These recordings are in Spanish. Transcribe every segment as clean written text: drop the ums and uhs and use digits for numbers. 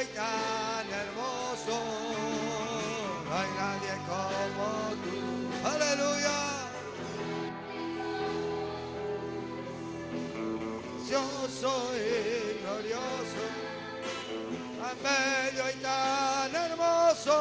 y tan hermoso, no hay nadie como tú. Aleluya. Yo soy glorioso, tan bello y tan hermoso.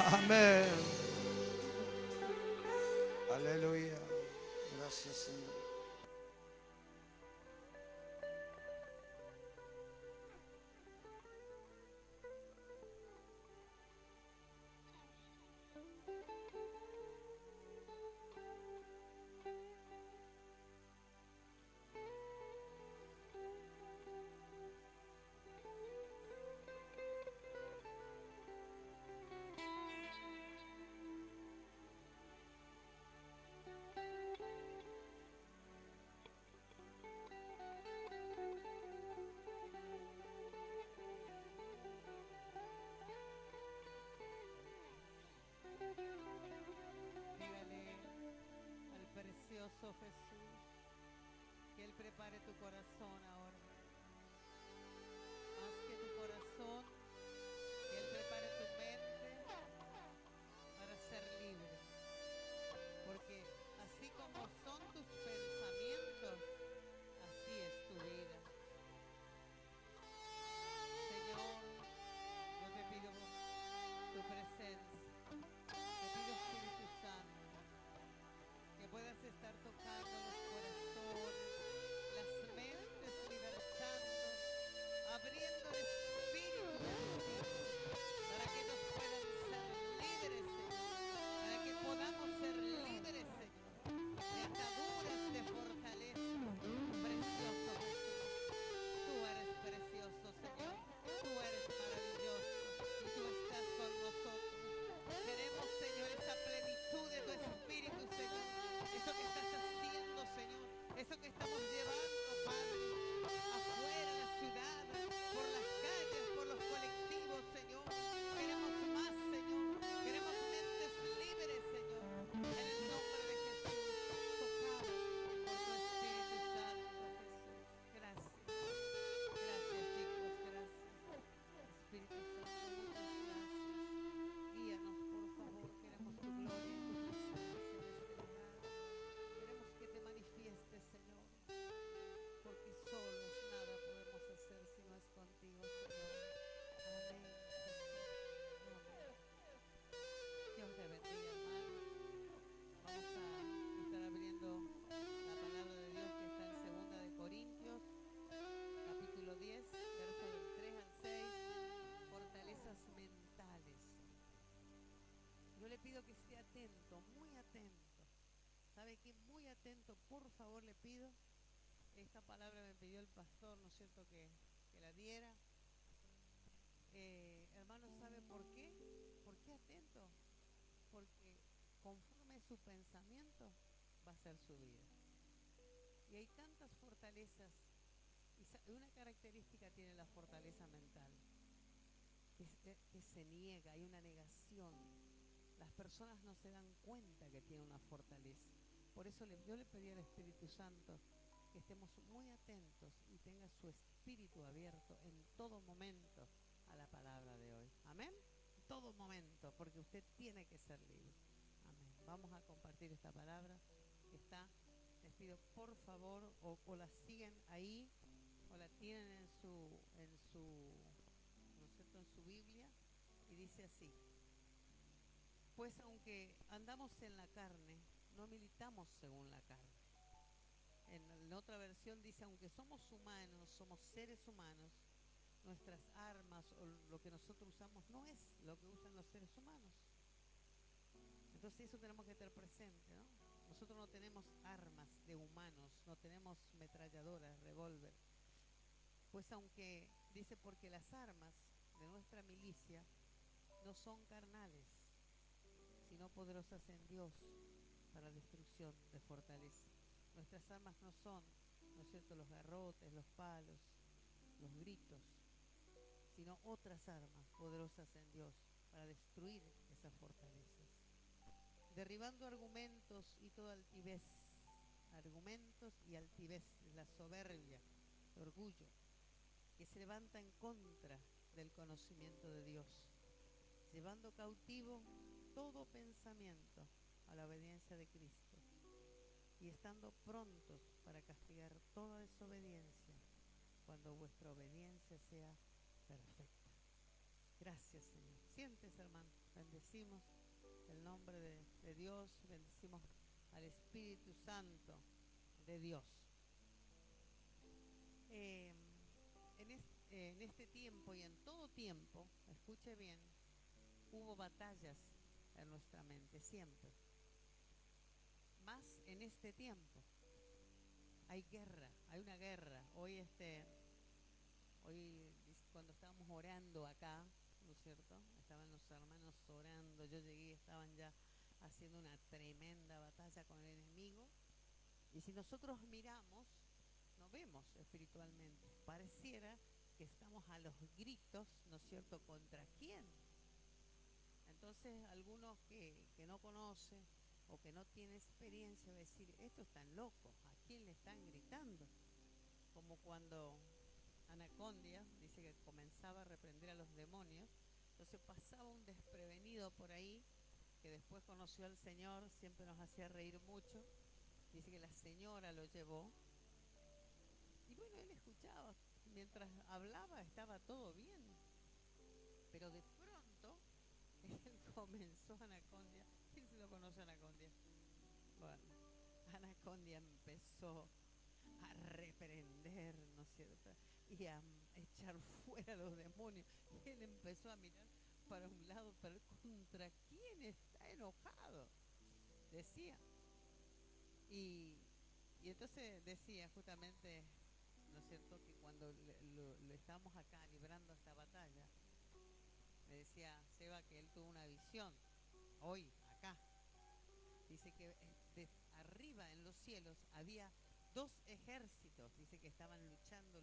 Amén. Aleluya. Gracias, Señor. Jesús, que Él prepare tu corazón ahora, más que tu corazón, que Él prepare tu mente para ser libre, porque así como son tus pensamientos, así es tu vida. Señor, yo te pido tu presencia, te pido Espíritu Santo, que puedas estar tocando los corazones, las mentes, libertando, abriendo el espíritu de tus hijos, para que nos puedan ser libres, Señor, para que podamos ser libres, Señor, de ataduras, de fortaleza. Precioso Jesús, tú eres precioso, Señor, tú eres maravilloso y tú estás con nosotros. Queremos, Señor, esa plenitud de tu espíritu, Señor. Eso que estás haciendo, Señor, eso que estamos llevando, Padre, afuera de la ciudad, por las calles, por los colectivos, Señor. Queremos más, Señor. Queremos mentes libres, Señor. En el nombre de Jesús, tocadas por tu Espíritu Santo, Jesús. Gracias. Gracias, chicos, gracias. Espíritu Santo, muchas gracias. Guíanos, por favor. Queremos tu gloria y tu presencia en este lugar. Queremos que te manifiestes, Señor, porque solos nada podemos hacer si no es contigo, Señor. Amén, Jesús. Amén. Dios te bendiga, hermanos. Vamos a estar abriendo la palabra de Dios que está en 2 de Corintios, capítulo 10, versos del 3 al 6, fortalezas mentales. Yo le pido que esté atento, muy atento. ¿Sabe qué? Muy atento, por favor, le pido. Esta palabra me pidió el pastor, ¿no es cierto?, que la diera. Hermanos, ¿sabe por qué? ¿Por qué atento? Porque conforme su pensamiento va a ser su vida. Y hay tantas fortalezas. Y una característica tiene la fortaleza mental, que se niega, hay una negación. Las personas no se dan cuenta que tienen una fortaleza. Por eso yo le pedí al Espíritu Santo que estemos muy atentos y tenga su espíritu abierto en todo momento a la palabra de hoy. Amén. En todo momento, porque usted tiene que ser libre. Amén. Vamos a compartir esta palabra que está. Les pido por favor, o la siguen ahí, o la tienen en su, ¿no es cierto?, en su Biblia, y dice así: pues aunque andamos en la carne, no militamos según la carne. En otra versión dice, aunque somos humanos, somos seres humanos, nuestras armas o lo que nosotros usamos no es lo que usan los seres humanos. Entonces eso tenemos que tener presente, ¿no? Nosotros no tenemos armas de humanos, no tenemos metralladoras, revólver. Pues aunque, dice, porque las armas de nuestra milicia no son carnales, sino poderosas en Dios para destrucción de fortaleza. Nuestras armas no son, ¿no es cierto?, los garrotes, los palos, los gritos, sino otras armas poderosas en Dios para destruir esas fortalezas. Derribando argumentos y altivez, la soberbia, el orgullo, que se levanta en contra del conocimiento de Dios, llevando cautivo todo pensamiento a la obediencia de Cristo y estando prontos para castigar toda desobediencia cuando vuestra obediencia sea perfecta. Gracias, Señor. Siéntese, hermano. Bendecimos el nombre de Dios, bendecimos al Espíritu Santo de Dios. En este tiempo y en todo tiempo, escuche bien, hubo batallas en nuestra mente, siempre. Más en este tiempo. Hay guerra, hay una guerra. Hoy cuando estábamos orando acá, ¿no es cierto? Estaban los hermanos orando, yo llegué, estaban ya haciendo una tremenda batalla con el enemigo. Y si nosotros miramos, no vemos espiritualmente. Pareciera que estamos a los gritos, ¿no es cierto?, ¿contra quién? Entonces, algunos que no conocen o que no tienen experiencia va a decir, estos están locos, ¿a quién le están gritando? Como cuando Anacondia dice que comenzaba a reprender a los demonios, entonces pasaba un desprevenido por ahí que después conoció al Señor, siempre nos hacía reír mucho. Dice que la señora lo llevó y bueno, él escuchaba, mientras hablaba estaba todo bien, pero de pronto él comenzó, Anacondia, ¿quién se lo conoce a Anacondia? Bueno, Anacondia empezó a reprender, ¿no es cierto?, y a echar fuera a los demonios. Y él empezó a mirar para un lado, pero ¿contra quién está enojado? Decía. Y entonces decía justamente, ¿no es cierto?, que cuando le estábamos acá librando esta batalla, me decía Seba que él tuvo una visión, hoy, acá. Dice que de arriba en los cielos había dos ejércitos, dice que estaban luchando.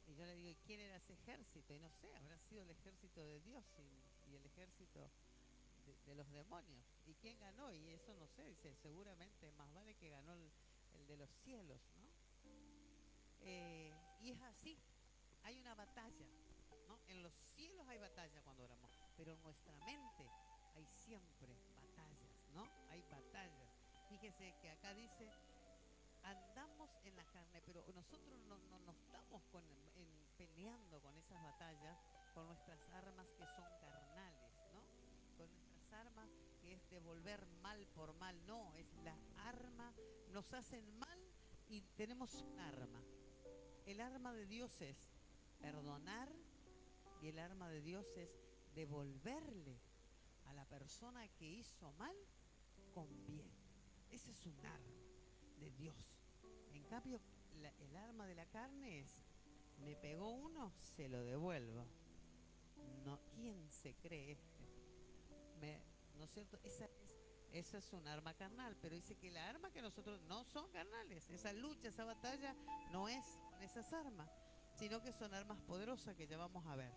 Y yo le digo, ¿y quién era ese ejército? Y no sé, habrá sido el ejército de Dios y el ejército de los demonios. ¿Y quién ganó? Y eso no sé, dice, seguramente más vale que ganó el de los cielos, ¿no? Y es así, hay una batalla, ¿no? En los cielos hay batalla cuando oramos, pero en nuestra mente hay siempre batallas, ¿no? Hay batallas. Fíjese que acá dice, andamos en la carne, pero nosotros no estamos peleando con esas batallas, con nuestras armas que son carnales, ¿no? Con nuestras armas que es devolver mal por mal, no, es la arma, nos hacen mal y tenemos un arma. El arma de Dios es perdonar y el arma de Dios es devolverle a la persona que hizo mal con bien. Ese es un arma de Dios. En cambio, el arma de la carne es, me pegó uno, se lo devuelvo. No, ¿quién se cree este? ¿No es cierto? Esa es un arma carnal, pero dice que la arma que nosotros no son carnales, esa lucha, esa batalla no es con esas armas, sino que son armas poderosas que ya vamos a ver,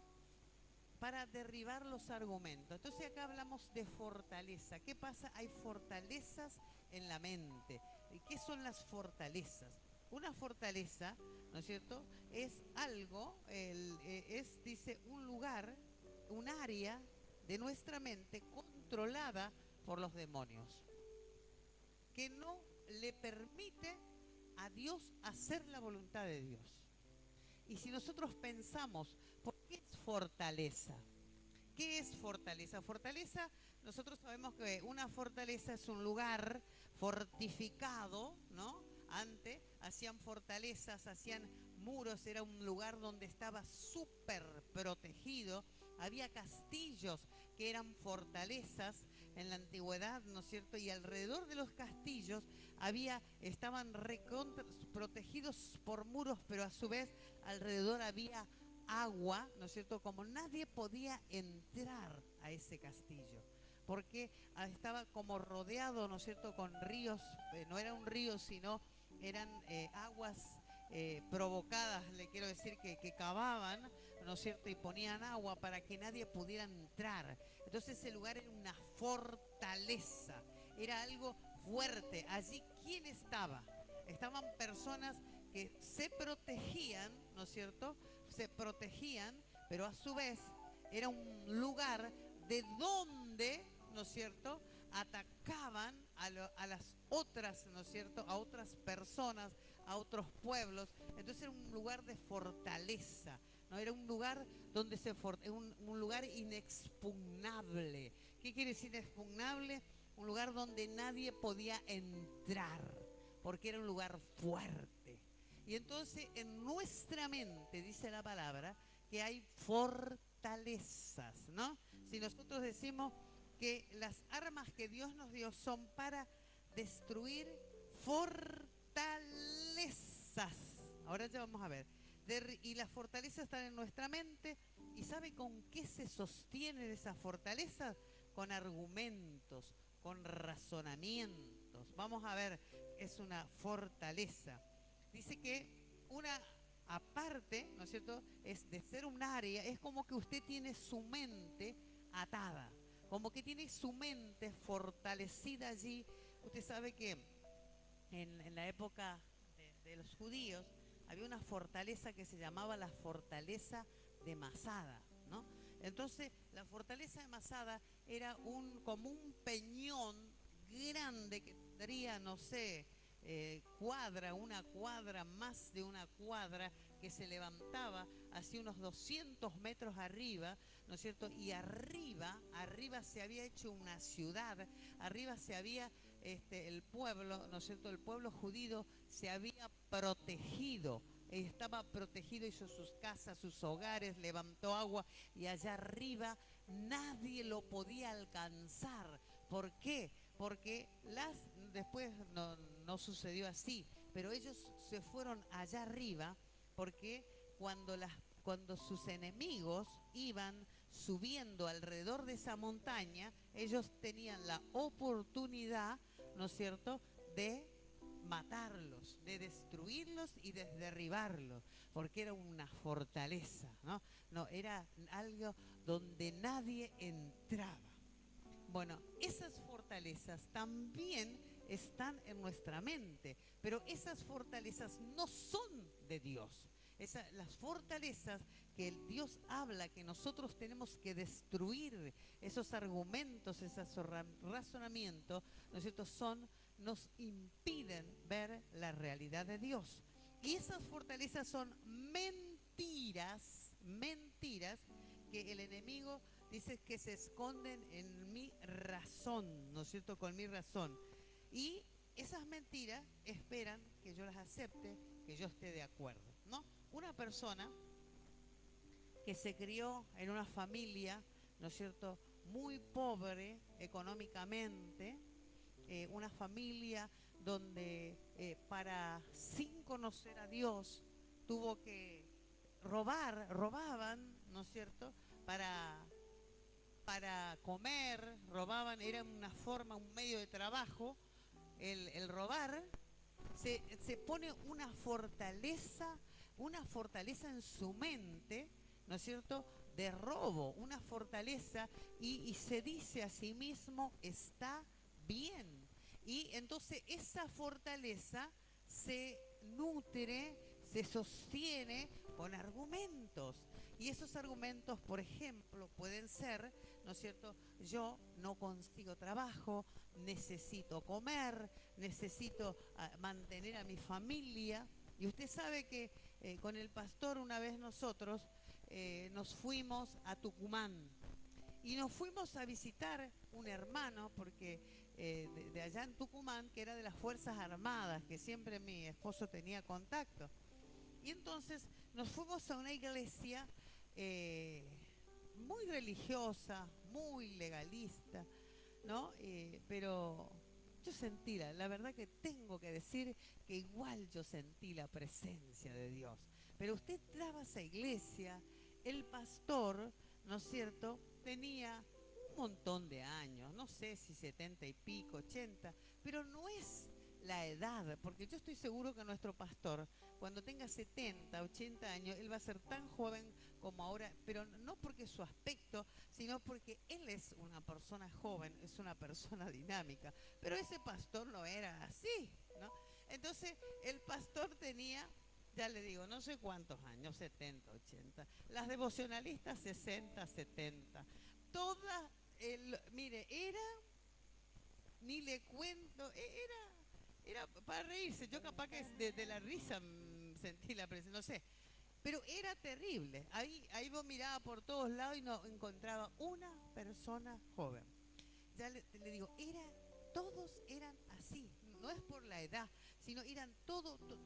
para derribar los argumentos. Entonces acá hablamos de fortaleza. ¿Qué pasa? Hay fortalezas en la mente. ¿Qué son las fortalezas? Una fortaleza, ¿no es cierto?, es algo, dice, un lugar, un área de nuestra mente controlada por los demonios, que no le permite a Dios hacer la voluntad de Dios. Y si nosotros pensamos, ¿por qué es fortaleza? ¿Qué es fortaleza? Fortaleza, nosotros sabemos que una fortaleza es un lugar fortificado, ¿no? Antes hacían fortalezas, hacían muros, era un lugar donde estaba súper protegido. Había castillos que eran fortalezas en la antigüedad, ¿no es cierto? Y alrededor de los castillos estaban protegidos por muros, pero a su vez alrededor había agua, ¿no es cierto? Como nadie podía entrar a ese castillo, porque estaba como rodeado, ¿no es cierto?, con ríos, no era un río, sino eran aguas provocadas, le quiero decir que cavaban, ¿no es cierto? Y ponían agua para que nadie pudiera entrar. Entonces ese lugar era una fortaleza, era algo fuerte. Allí, ¿quién estaba? Estaban personas que se protegían, ¿no es cierto? Se protegían, pero a su vez era un lugar de donde, ¿no es cierto?, atacaban a las otras, ¿no es cierto?, a otras personas, a otros pueblos. Entonces era un lugar de fortaleza, ¿no? Era un lugar donde un lugar inexpugnable. ¿Qué quiere decir inexpugnable? Un lugar donde nadie podía entrar, porque era un lugar fuerte. Y entonces en nuestra mente, dice la palabra, que hay fortalezas, ¿no? Si nosotros decimos que las armas que Dios nos dio son para destruir fortalezas. Ahora ya vamos a ver. Y las fortalezas están en nuestra mente. ¿Y sabe con qué se sostienen esas fortalezas? Con argumentos, con razonamientos. Vamos a ver, es una fortaleza. Dice que una aparte, ¿no es cierto?, es de ser un área, es como que usted tiene su mente atada, como que tiene su mente fortalecida allí. Usted sabe que en la época de los judíos había una fortaleza que se llamaba la fortaleza de Masada, ¿no? Entonces, la fortaleza de Masada era como un peñón grande que tendría, no sé, una cuadra, más de una cuadra, que se levantaba hacia unos 200 metros arriba, ¿no es cierto? Y arriba se había hecho una ciudad, arriba se había, el pueblo, ¿no es cierto? El pueblo judío se había protegido. Estaba protegido, hizo sus casas, sus hogares, levantó agua y allá arriba nadie lo podía alcanzar. ¿Por qué? Porque después no sucedió así, pero ellos se fueron allá arriba porque cuando sus enemigos iban subiendo alrededor de esa montaña, ellos tenían la oportunidad, ¿no es cierto?, de matarlos, de destruirlos y de derribarlos, porque era una fortaleza, ¿no? No, era algo donde nadie entraba. Bueno, esas fortalezas también están en nuestra mente, pero esas fortalezas no son de Dios. Las fortalezas que el Dios habla, que nosotros tenemos que destruir, esos argumentos, esos razonamientos, ¿no es cierto?, nos impiden ver la realidad de Dios. Y esas fortalezas son mentiras que el enemigo dice que se esconden en mi razón, ¿no es cierto?, con mi razón. Y esas mentiras esperan que yo las acepte, que yo esté de acuerdo, ¿no? Una persona que se crió en una familia, ¿no es cierto?, muy pobre económicamente, una familia donde sin conocer a Dios tuvo que robaban, ¿no es cierto?, para comer, robaban, era una forma, un medio de trabajo, el robar. Se pone una fortaleza en su mente, ¿no es cierto?, de robo, una fortaleza, y se dice a sí mismo, está bien. Y entonces esa fortaleza se nutre, se sostiene con argumentos. Y esos argumentos, por ejemplo, pueden ser, ¿no es cierto?, yo no consigo trabajo, necesito comer, necesito mantener a mi familia. Y usted sabe que con el pastor una vez nosotros nos fuimos a Tucumán y nos fuimos a visitar un hermano, porque de allá en Tucumán, que era de las Fuerzas Armadas, que siempre mi esposo tenía contacto. Y entonces nos fuimos a una iglesia muy religiosa, muy legalista, ¿no? Pero yo sentí, la verdad que tengo que decir que igual yo sentí la presencia de Dios. Pero usted entraba a esa iglesia, el pastor, ¿no es cierto?, tenía un montón de años, no sé si 70 y pico, 80, pero no es la edad, porque yo estoy seguro que nuestro pastor, cuando tenga 70, 80 años, él va a ser tan joven como ahora, pero no porque su aspecto, sino porque él es una persona joven, es una persona dinámica. Pero ese pastor no era así, ¿no? Entonces, el pastor tenía, ya le digo, no sé cuántos años, 70, 80. Las devocionalistas 60, 70. Todas, mire, era, ni le cuento, era para reírse. Yo capaz que de la risa sentí la presión, no sé. Pero era terrible. Ahí vos miraba por todos lados y no encontraba una persona joven. Ya le digo, todos eran así. No es por la edad, sino eran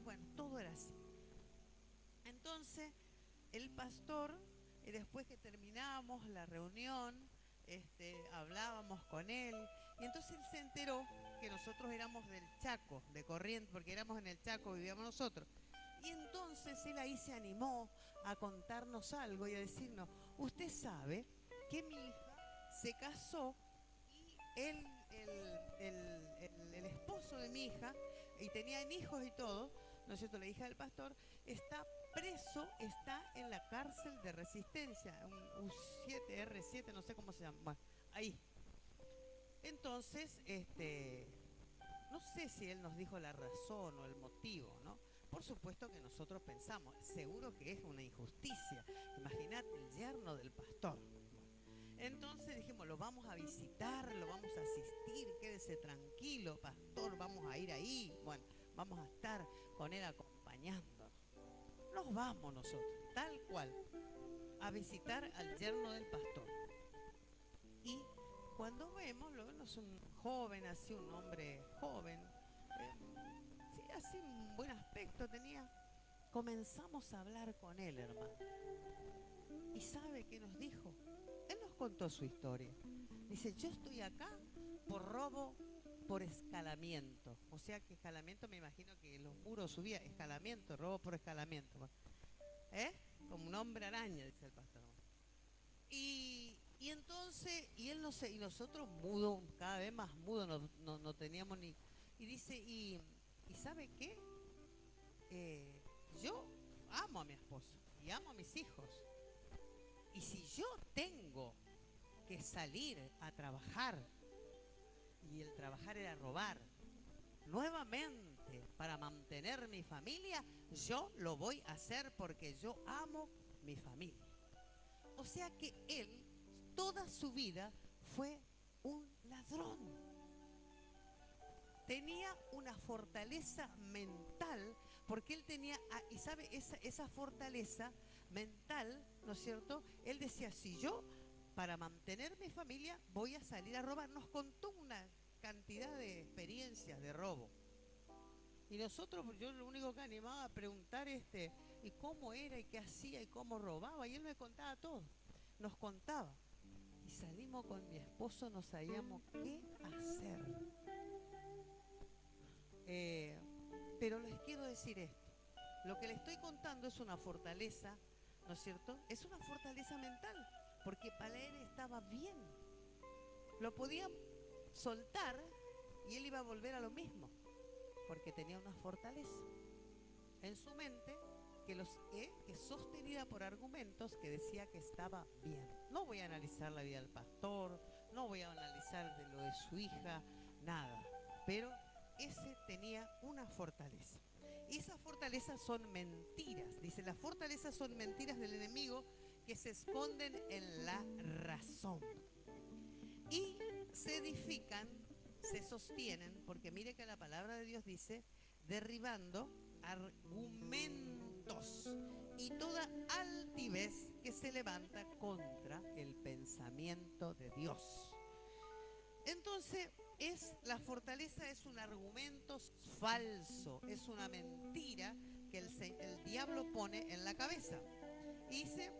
bueno, todo era así. Entonces, el pastor, después que terminábamos la reunión, hablábamos con él, y entonces él se enteró que nosotros éramos del Chaco, de Corrientes, porque éramos en el Chaco, vivíamos nosotros. Y entonces él ahí se animó a contarnos algo y a decirnos, usted sabe que mi hija se casó y el esposo de mi hija, y tenían hijos y todo, ¿no es cierto? La hija del pastor está preso, está en la cárcel de Resistencia, un U7R7, no sé cómo se llama, bueno, ahí. Entonces, no sé si él nos dijo la razón o el motivo, ¿no? Por supuesto que nosotros pensamos, seguro que es una injusticia. Imagínate el yerno del pastor. Entonces dijimos, lo vamos a visitar, lo vamos a asistir, quédese tranquilo, pastor, vamos a ir ahí. Bueno, vamos a estar con él acompañándonos. Nos vamos nosotros, tal cual, a visitar al yerno del pastor. Y cuando vemos, lo vemos un joven, así un hombre joven, sí, así un buen aspecto tenía. Comenzamos a hablar con él, hermano. ¿Y sabe qué nos dijo? Él nos contó su historia. Dice, yo estoy acá por robo, por escalamiento. O sea que escalamiento, me imagino que los muros subía, escalamiento, robo por escalamiento. Como un hombre araña, dice el pastor. Y entonces, y él no sé, y nosotros mudos, cada vez más mudos, no teníamos ni... Y dice, ¿y sabe qué? Yo amo a mi esposo y amo a mis hijos. Y si yo tengo que salir a trabajar, y el trabajar era robar, nuevamente para mantener mi familia, yo lo voy a hacer porque yo amo mi familia. O sea que él, toda su vida, fue un ladrón. Tenía una fortaleza mental, porque él tenía, y sabe, esa fortaleza mental, ¿no es cierto? Él decía, si yo, para mantener mi familia, voy a salir a robar. Nos contó una cantidad de experiencias de robo. Y nosotros, yo lo único que animaba a preguntar, y cómo era, y qué hacía, y cómo robaba, y él me contaba todo. Nos contaba. Y salimos con mi esposo, no sabíamos qué hacer. Pero les quiero decir esto. Lo que les estoy contando es una fortaleza, ¿no es cierto? Es una fortaleza mental, porque para él estaba bien. Lo podía soltar y él iba a volver a lo mismo, porque tenía una fortaleza en su mente que sostenida por argumentos que decía que estaba bien. No voy a analizar la vida del pastor, no voy a analizar de lo de su hija, nada, pero ese tenía una fortaleza. Y esas fortalezas son mentiras. Dice, las fortalezas son mentiras del enemigo que se esconden en la razón. Y se edifican, se sostienen, porque mire que la palabra de Dios dice, derribando argumentos y toda altivez que se levanta contra el pensamiento de Dios. Entonces, la fortaleza es un argumento falso, es una mentira que el diablo pone en la cabeza. Y dice,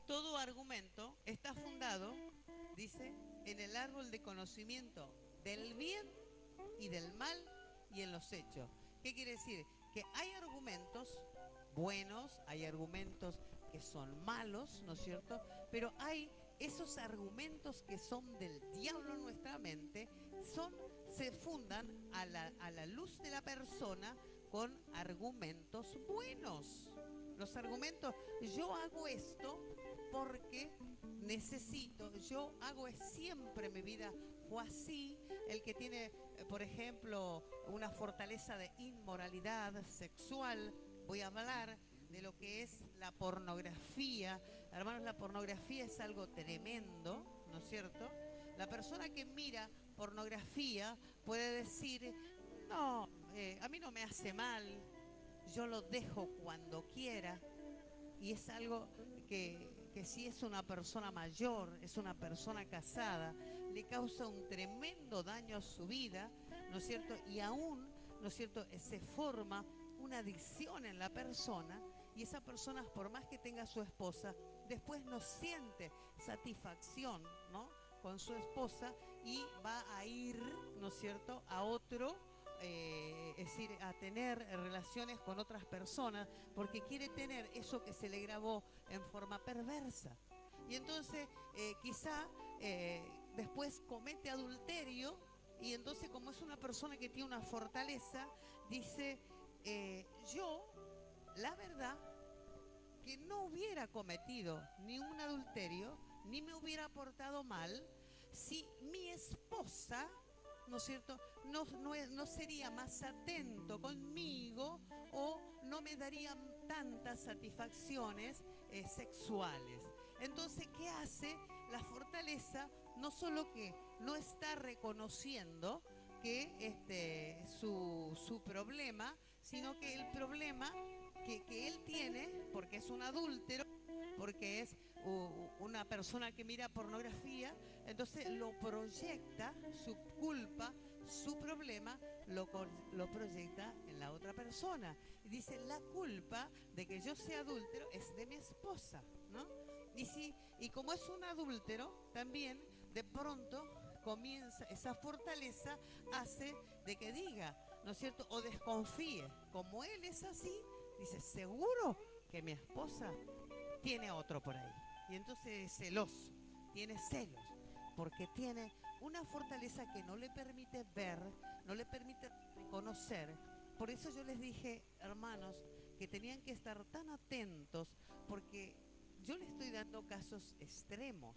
todo argumento está fundado, dice, en el árbol de conocimiento del bien y del mal y en los hechos. ¿Qué quiere decir? Que hay argumentos buenos, hay argumentos que son malos, ¿no es cierto? Pero hay esos argumentos que son del diablo en nuestra mente se fundan a la luz de la persona con argumentos buenos. Los argumentos, yo hago esto porque necesito, yo hago siempre, mi vida fue así. El que tiene, por ejemplo, una fortaleza de inmoralidad sexual, voy a hablar de lo que es la pornografía. Hermanos, la pornografía es algo tremendo, ¿no es cierto? La persona que mira pornografía puede decir, no, a mí no me hace mal, yo lo dejo cuando quiera. Y es algo que si es una persona mayor, es una persona casada, le causa un tremendo daño a su vida, ¿no es cierto? Y aún, ¿no es cierto?, se forma una adicción en la persona, y esa persona, por más que tenga a su esposa, después no siente satisfacción, ¿no?, con su esposa, y va a ir, ¿no es cierto?, a otro, es decir, a tener relaciones con otras personas, porque quiere tener eso que se le grabó en forma perversa. Y entonces quizá después comete adulterio, y entonces, como es una persona que tiene una fortaleza, dice, yo, la verdad, que no hubiera cometido ni un adulterio, ni me hubiera portado mal, si mi esposa, ¿no es cierto?, no sería más atento conmigo, o no me darían tantas satisfacciones sexuales. Entonces, ¿qué hace? La fortaleza no solo que no está reconociendo que su problema, sino que el problema que él tiene, porque es un adúltero, porque es una persona que mira pornografía, entonces lo proyecta, su culpa, su problema, lo proyecta en la otra persona. Y dice, la culpa de que yo sea adúltero es de mi esposa, ¿no? Y como es un adúltero, también de pronto comienza, esa fortaleza hace de que diga, ¿no es cierto?, o desconfíe. Como él es así, dice, seguro que mi esposa tiene otro por ahí. Y entonces es celoso, tiene celos, porque tiene una fortaleza que no le permite ver, no le permite reconocer. Por eso yo les dije, hermanos, que tenían que estar tan atentos, porque yo les estoy dando casos extremos,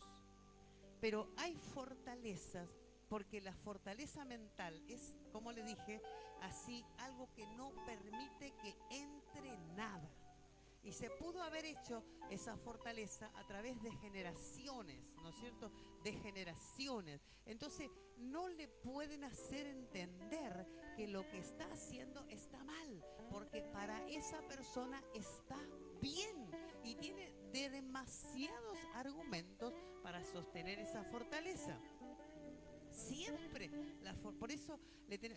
pero hay fortalezas, porque la fortaleza mental es, como le dije, así, algo que no permite que entre nada. Y se pudo haber hecho esa fortaleza a través de generaciones, ¿no es cierto?, de generaciones. Entonces, no le pueden hacer entender que lo que está haciendo está mal, porque para esa persona está bien, y tiene demasiados argumentos para sostener esa fortaleza. Siempre, por eso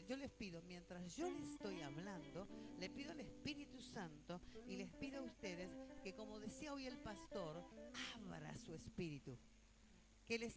yo les pido, mientras yo les estoy hablando, le pido al Espíritu Santo, y les pido a ustedes que, como decía hoy el pastor, abra su espíritu,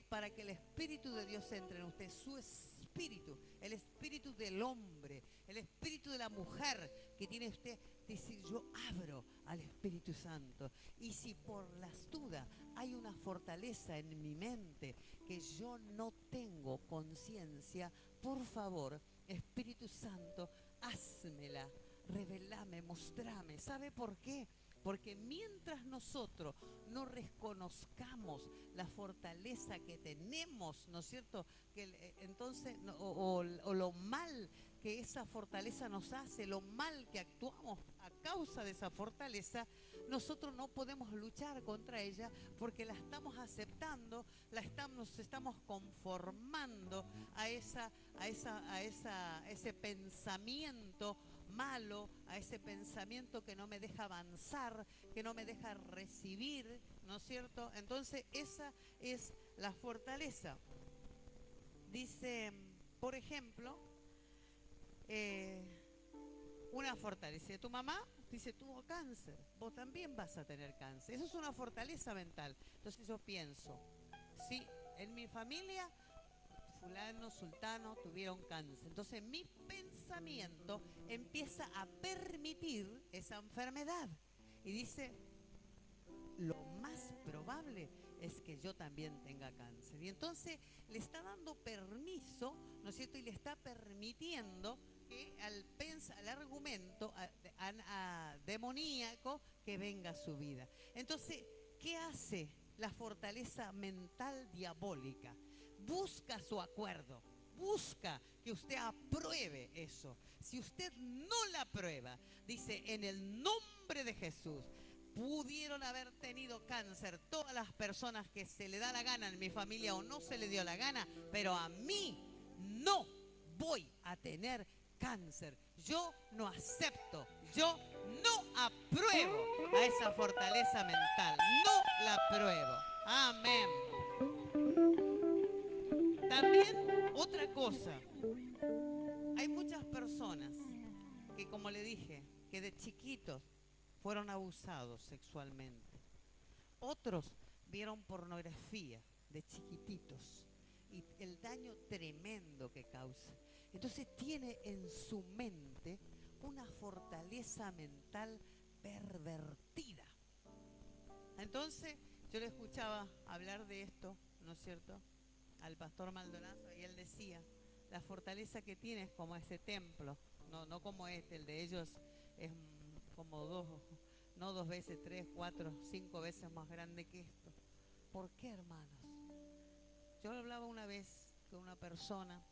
para que el Espíritu de Dios entre en usted, su espíritu, el espíritu del hombre, el espíritu de la mujer que tiene usted. Dice, yo abro al Espíritu Santo, y si por las dudas hay una fortaleza en mi mente que yo no tengo conciencia, por favor, Espíritu Santo, házmela, revelame, mostrame. ¿Sabe por qué? Porque mientras nosotros no reconozcamos la fortaleza que tenemos, ¿no es cierto?, entonces, o lo mal que esa fortaleza nos hace, lo mal que actuamos a causa de esa fortaleza, nosotros no podemos luchar contra ella, porque la estamos aceptando, nos estamos conformando a ese pensamiento malo, a ese pensamiento que no me deja avanzar, que no me deja recibir, ¿no es cierto? Entonces, esa es la fortaleza. Dice, por ejemplo, una fortaleza. Tu mamá, dice, tuvo cáncer, vos también vas a tener cáncer. Eso es una fortaleza mental. Entonces yo pienso, sí, en mi familia fulano, sultano tuvieron cáncer. Entonces mi pensamiento empieza a permitir esa enfermedad. Y dice, lo más probable es que yo también tenga cáncer. Y entonces le está dando permiso, ¿no es cierto? Y le está permitiendo que al argumento demoníaco que venga a su vida. Entonces, ¿qué hace la fortaleza mental diabólica? Busca su acuerdo, busca que usted apruebe eso. Si usted no la aprueba, dice, en el nombre de Jesús, pudieron haber tenido cáncer todas las personas que se le da la gana en mi familia o no se le dio la gana, pero a mí no voy a tener cáncer. Yo no acepto, yo no apruebo a esa fortaleza mental, no la apruebo. Amén. También otra cosa, hay muchas personas que, como le dije, que de chiquitos fueron abusados sexualmente. Otros vieron pornografía de chiquititos y el daño tremendo que causa. Entonces tiene en su mente una fortaleza mental pervertida. Entonces yo le escuchaba hablar de esto, ¿no es cierto?, al pastor Maldonado, y él decía, la fortaleza que tiene es como ese templo, no como este, el de ellos es como no 2 veces, 3, 4, 5 veces más grande que esto. ¿Por qué, hermanos? Yo hablaba una vez con una persona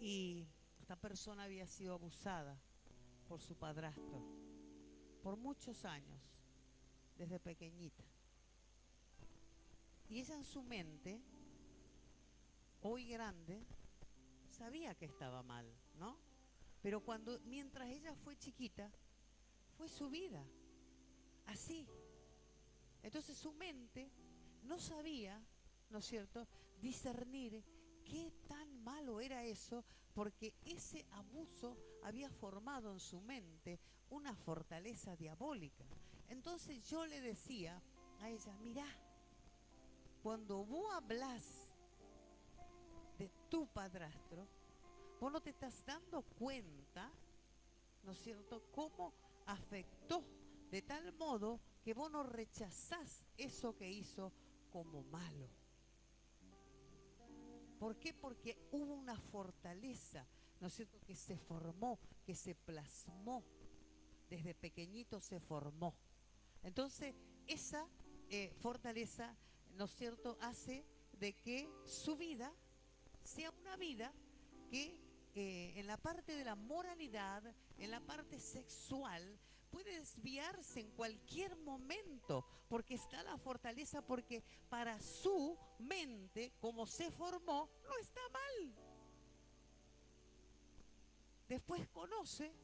y esta persona había sido abusada por su padrastro por muchos años, desde pequeñita. Y ella en su mente, hoy grande, sabía que estaba mal, ¿no? Pero mientras ella fue chiquita, fue su vida, así. Entonces su mente no sabía, ¿no es cierto?, discernir qué tan malo era eso, porque ese abuso había formado en su mente una fortaleza diabólica. Entonces yo le decía a ella, mirá, cuando vos hablas de tu padrastro, vos no te estás dando cuenta, ¿no es cierto?, cómo afectó de tal modo que vos no rechazás eso que hizo como malo. ¿Por qué? Porque hubo una fortaleza, ¿no es cierto?, que se formó, que se plasmó, desde pequeñito se formó. Entonces, esa fortaleza, ¿no es cierto?, hace de que su vida sea una vida que en la parte de la moralidad, en la parte sexual, puede desviarse en cualquier momento, porque está la fortaleza, porque para su mente, como se formó, no está mal. Después conoce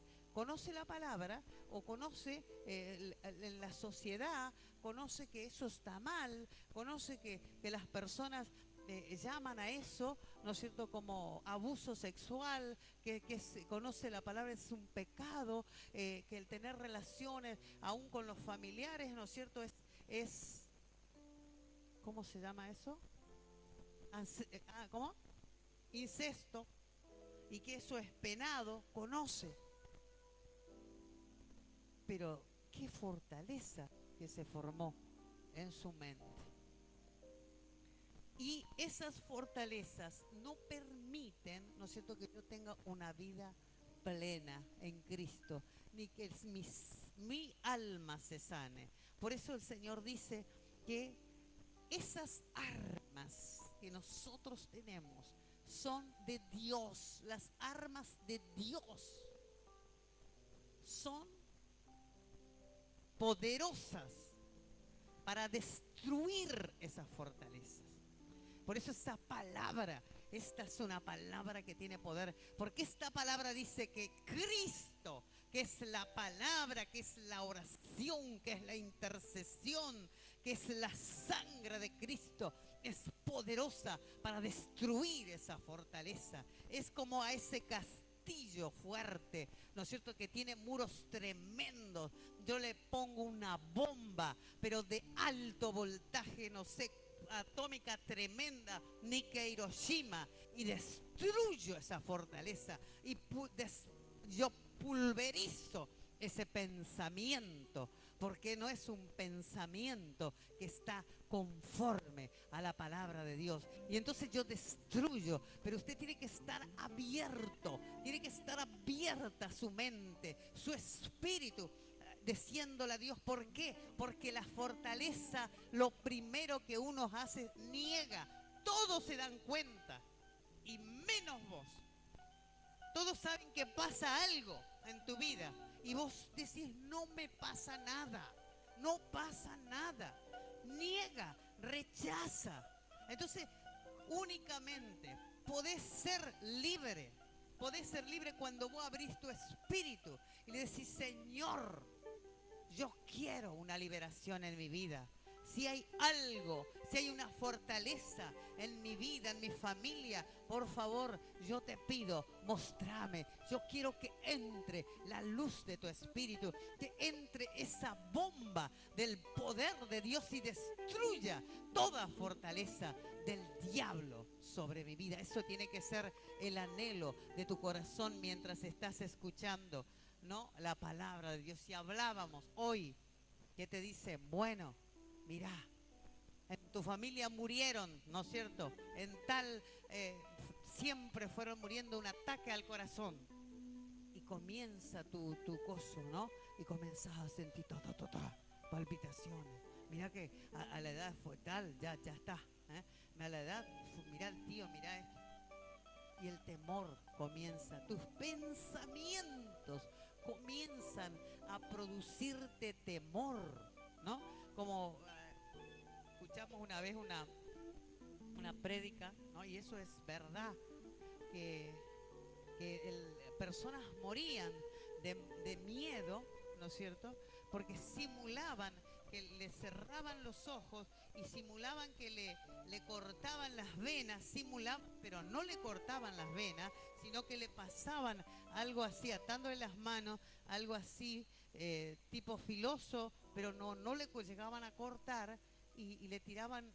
la palabra, o conoce la sociedad, conoce que eso está mal, conoce que las personas llaman a eso, ¿no es cierto?, como abuso sexual, que conoce la palabra, es un pecado, que el tener relaciones aún con los familiares, ¿no es cierto?, es ¿cómo se llama eso? ¿Cómo? Incesto, y que eso es penado, conoce. Pero qué fortaleza que se formó en su mente. Y esas fortalezas no permiten, ¿no es cierto?, que yo tenga una vida plena en Cristo, ni que mi alma se sane. Por eso el Señor dice que esas armas que nosotros tenemos son de Dios. Las armas de Dios son poderosas para destruir esas fortalezas. Por eso esa palabra, esta es una palabra que tiene poder, porque esta palabra dice que Cristo, que es la palabra, que es la oración, que es la intercesión, que es la sangre de Cristo, es poderosa para destruir esa fortaleza. Es como a ese castillo fuerte, ¿no es cierto?, que tiene muros tremendos. Yo le pongo una bomba, pero de alto voltaje, no sé, atómica tremenda, ni que Hiroshima, y destruyo esa fortaleza, y yo pulverizo ese pensamiento, porque no es un pensamiento que está conforme a la palabra de Dios. Y entonces yo destruyo, pero usted tiene que estar abierto, tiene que estar abierta su mente, su espíritu, diciéndole a Dios. ¿Por qué? Porque la fortaleza, lo primero que uno hace, niega. Todos se dan cuenta, y menos vos. Todos saben que pasa algo en tu vida y vos decís, no me pasa nada, no pasa nada. Niega, rechaza. Entonces, únicamente podés ser libre. Podés ser libre cuando vos abrís tu espíritu y le decís, Señor, yo quiero una liberación en mi vida. Si hay algo, si hay una fortaleza en mi vida, en mi familia, por favor, yo te pido, mostrame. Yo quiero que entre la luz de tu espíritu, que entre esa bomba del poder de Dios y destruya toda fortaleza del diablo sobre mi vida. Eso tiene que ser el anhelo de tu corazón mientras estás escuchando, ¿no?, la palabra de Dios. Si hablábamos hoy, ¿qué te dice? Bueno, mirá, en tu familia murieron, ¿no es cierto? En tal, siempre fueron muriendo un ataque al corazón. Y comienza tu coso, ¿no? Y comenzás a sentir palpitaciones. Mirá que a la edad fue tal, ya está. A la edad, mirá el tío, mirá esto. Y el temor comienza. Tus pensamientos comienzan a producirte temor, ¿no? Como escuchamos una vez una prédica, ¿no? Y eso es verdad, que personas morían de miedo, ¿no es cierto? Porque simulaban que le cerraban los ojos y simulaban que le cortaban las venas, simulaban, pero no le cortaban las venas, sino que le pasaban algo así, atándole las manos, algo así, tipo filoso, pero no le llegaban a cortar, y le tiraban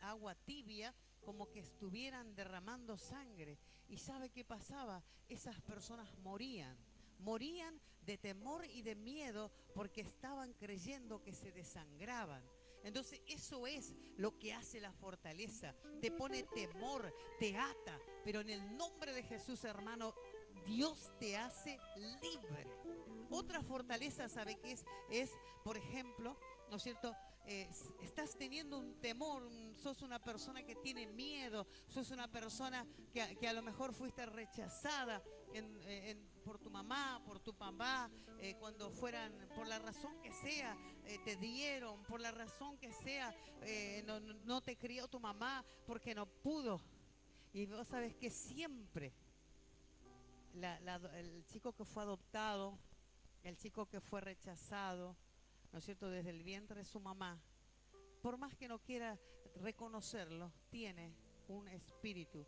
agua tibia, como que estuvieran derramando sangre. ¿Y sabe qué pasaba? Esas personas morían de temor y de miedo porque estaban creyendo que se desangraban. Entonces eso es lo que hace la fortaleza. Te pone temor, te ata, pero en el nombre de Jesús, hermano, Dios te hace libre. Otra fortaleza, ¿sabe qué es? Es, por ejemplo, ¿no es cierto?, estás teniendo un temor, sos una persona que tiene miedo, sos una persona que a lo mejor fuiste rechazada por tu mamá, por tu papá, cuando fueran, por la razón que sea, te dieron, por la razón que sea, no te crió tu mamá porque no pudo. Y vos sabés que siempre el chico que fue adoptado, el chico que fue rechazado, ¿no es cierto?, desde el vientre de su mamá, por más que no quiera reconocerlo, tiene un espíritu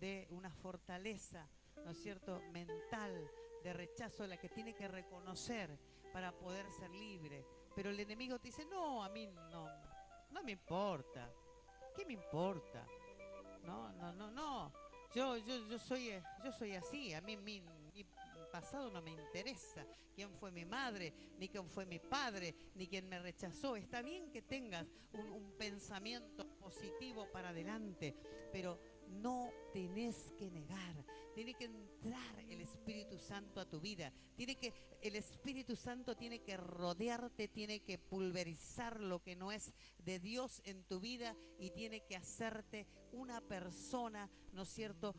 de una fortaleza, ¿no es cierto?, mental, de rechazo, la que tiene que reconocer para poder ser libre. Pero el enemigo te dice, no, a mí no me importa. ¿Qué me importa? No. Yo soy así, a mí mi pasado no me interesa, quién fue mi madre, ni quién fue mi padre, ni quién me rechazó. Está bien que tengas un pensamiento positivo para adelante, pero no tenés que negar. Tiene que entrar el Espíritu Santo a tu vida. El Espíritu Santo tiene que rodearte, tiene que pulverizar lo que no es de Dios en tu vida y tiene que hacerte una persona, ¿no es cierto?,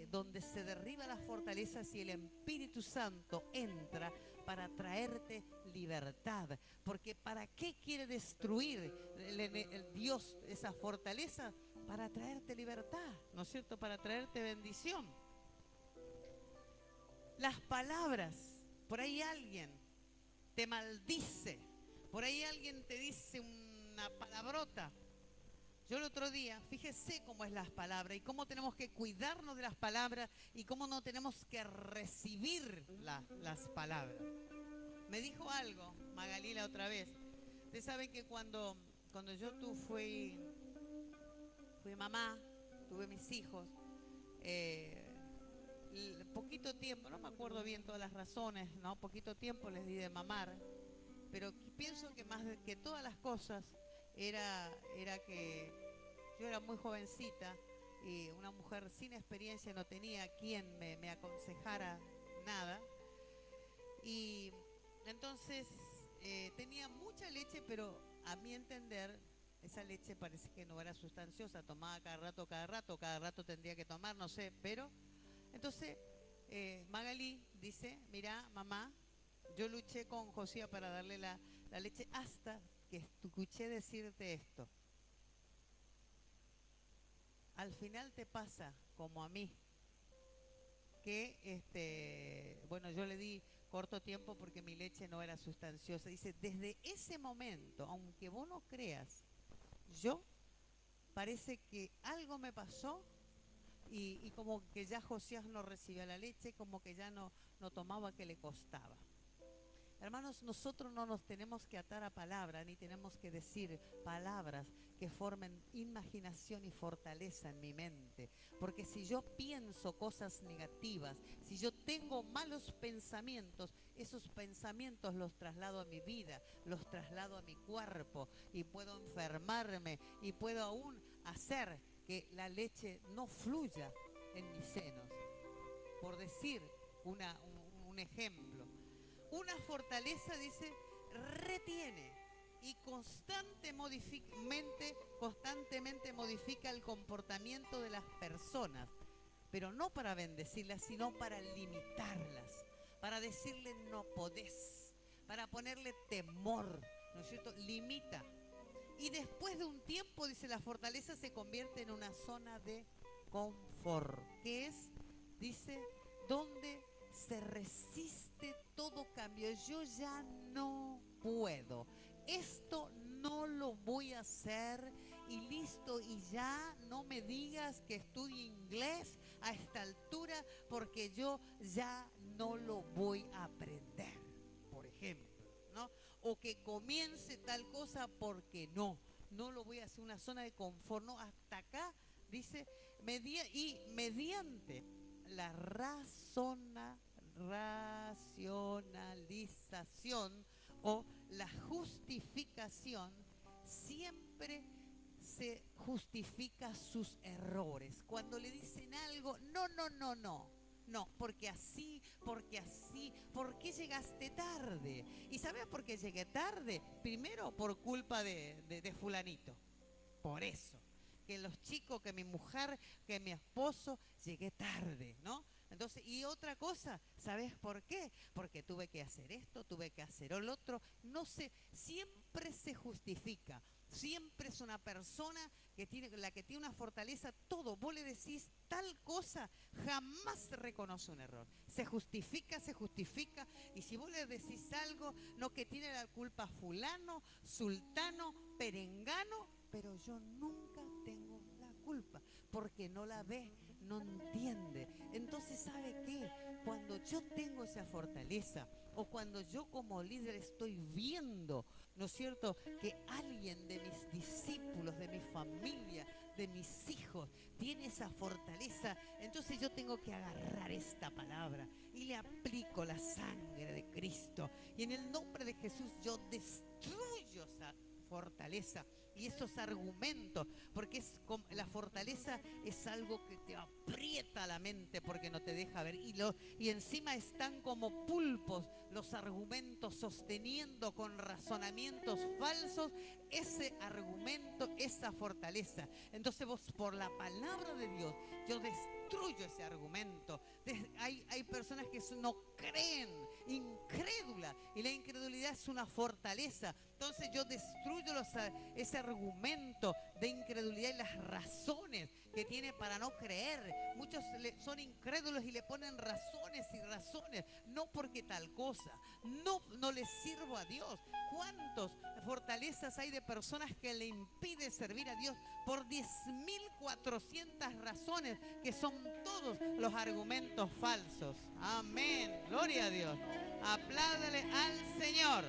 donde se derriba las fortalezas y el Espíritu Santo entra para traerte libertad. Porque ¿para qué quiere destruir el Dios esa fortaleza? Para traerte libertad, ¿no es cierto?, para traerte bendición. Las palabras, por ahí alguien te maldice, por ahí alguien te dice una palabrota. Yo el otro día, fíjese cómo es las palabras y cómo tenemos que cuidarnos de las palabras y cómo no tenemos que recibir las palabras. Me dijo algo Magalí la otra vez. Ustedes saben que cuando yo fui mamá, tuve mis hijos, poquito tiempo, no me acuerdo bien todas las razones, ¿no? Poquito tiempo les di de mamar, pero pienso que más que todas las cosas era que yo era muy jovencita y una mujer sin experiencia, no tenía quien me aconsejara nada. Y entonces tenía mucha leche, pero a mi entender, esa leche parece que no era sustanciosa, tomaba cada rato tendría que tomar, no sé, pero entonces Magali dice, mira, mamá, yo luché con Josía para darle la leche hasta que escuché decirte esto. Al final te pasa como a mí, que bueno, yo le di corto tiempo porque mi leche no era sustanciosa. Dice, desde ese momento, aunque vos no creas, yo parece que algo me pasó y como que ya Josías no recibía la leche, como que ya no tomaba, que le costaba. Hermanos, nosotros no nos tenemos que atar a palabras, ni tenemos que decir palabras que formen imaginación y fortaleza en mi mente. Porque si yo pienso cosas negativas, si yo tengo malos pensamientos, esos pensamientos los traslado a mi vida, los traslado a mi cuerpo y puedo enfermarme y puedo aún hacer que la leche no fluya en mis senos. Por decir un ejemplo. Una fortaleza, dice, retiene y constantemente modifica el comportamiento de las personas, pero no para bendecirlas, sino para limitarlas, para decirle no podés, para ponerle temor, ¿no es cierto? Limita. Y después de un tiempo, dice, la fortaleza se convierte en una zona de confort, que es, dice, donde se resiste todo cambio. Yo ya no puedo, esto no lo voy a hacer y listo, y ya no me digas que estudie inglés a esta altura porque yo ya no lo voy a aprender, por ejemplo, ¿no? O que comience tal cosa porque no lo voy a hacer, una zona de confort, no, hasta acá, dice, mediante la racionalización o la justificación, siempre se justifica sus errores. Cuando le dicen algo, no, porque así, ¿por qué llegaste tarde? ¿Y sabes por qué llegué tarde? Primero, por culpa de fulanito. Por eso. Que los chicos, que mi mujer, que mi esposo, llegué tarde, ¿no? Entonces, y otra cosa, ¿sabes por qué? Porque tuve que hacer esto, tuve que hacer el otro. No sé, siempre se justifica. Siempre es una persona la que tiene una fortaleza, todo. Vos le decís tal cosa, jamás reconoce un error. Se justifica, y si vos le decís algo, no, que tiene la culpa fulano, sultano, perengano, pero yo nunca tengo la culpa, porque no la ve, no entiende. Entonces, ¿sabe qué? Cuando yo tengo esa fortaleza, o cuando yo como líder estoy viendo, ¿no es cierto?, que alguien de mis discípulos, de mi familia, de mis hijos, tiene esa fortaleza, entonces yo tengo que agarrar esta palabra y le aplico la sangre de Cristo. Y en el nombre de Jesús yo destruyo esa fortaleza y esos argumentos, porque la fortaleza es algo que te aprieta la mente porque no te deja ver, y encima están como pulpos los argumentos, sosteniendo con razonamientos falsos ese argumento, esa fortaleza. Entonces vos, por la palabra de Dios, yo destruyo ese argumento. Hay personas que no creen, incrédulas, y la incredulidad es una fortaleza. Entonces yo destruyo ese argumento de incredulidad y las razones que tiene para no creer. Muchos son incrédulos y le ponen razones y razones, no porque tal cosa, no le sirvo a Dios. ¿Cuántas fortalezas hay de personas que le impiden servir a Dios por 10.400 razones, que son todos los argumentos falsos? Amén, gloria a Dios. Apláudale al Señor.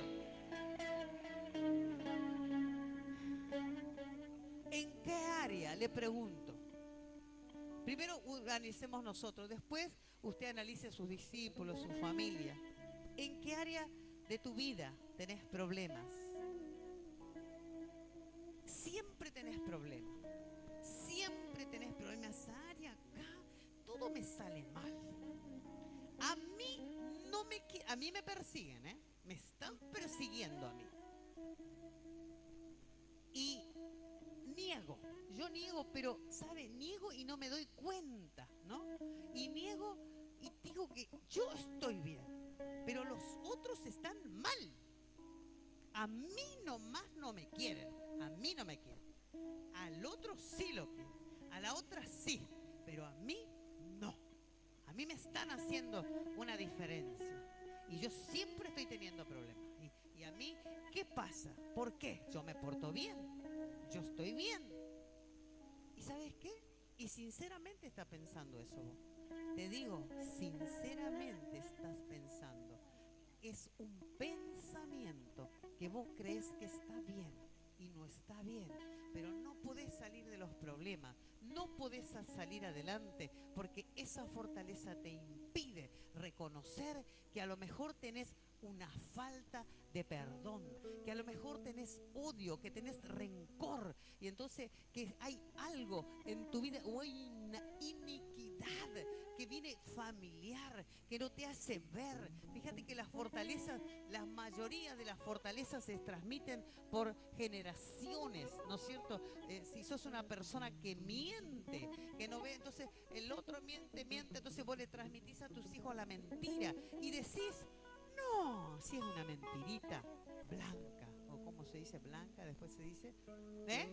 ¿En qué área, le pregunto, Primero analicemos nosotros, después usted analice a sus discípulos, su familia. ¿En qué área de tu vida tenés problemas? Siempre tenés problemas. Siempre tenés problemas. Esa área acá, todo me sale mal. A mí a mí me persiguen, ¿eh? Me están persiguiendo a mí. Y yo niego, pero, ¿sabe? Niego y no me doy cuenta, ¿no? Y niego y digo que yo estoy bien, pero los otros están mal. A mí nomás no me quieren, a mí no me quieren. Al otro sí lo quieren, a la otra sí, pero a mí no. A mí me están haciendo una diferencia y yo siempre estoy teniendo problemas. Y a mí, ¿qué pasa? ¿Por qué? Yo me porto bien, yo estoy bien. ¿Y sabes qué? Y sinceramente está pensando eso vos. Te digo, sinceramente estás pensando. Es un pensamiento que vos crees que está bien y no está bien, pero no podés salir de los problemas, no podés salir adelante porque esa fortaleza te impide reconocer que a lo mejor tenés una falta de perdón, que a lo mejor tenés odio, que tenés rencor y entonces que hay algo en tu vida o hay una iniquidad que viene familiar, que no te hace ver. Fíjate que las fortalezas, la mayoría de las fortalezas se transmiten por generaciones, ¿no es cierto? Si sos una persona que miente, que no ve, entonces el otro miente, entonces vos le transmitís a tus hijos la mentira y decís, no, si es una mentirita blanca, o como se dice blanca, después se dice, ¿eh?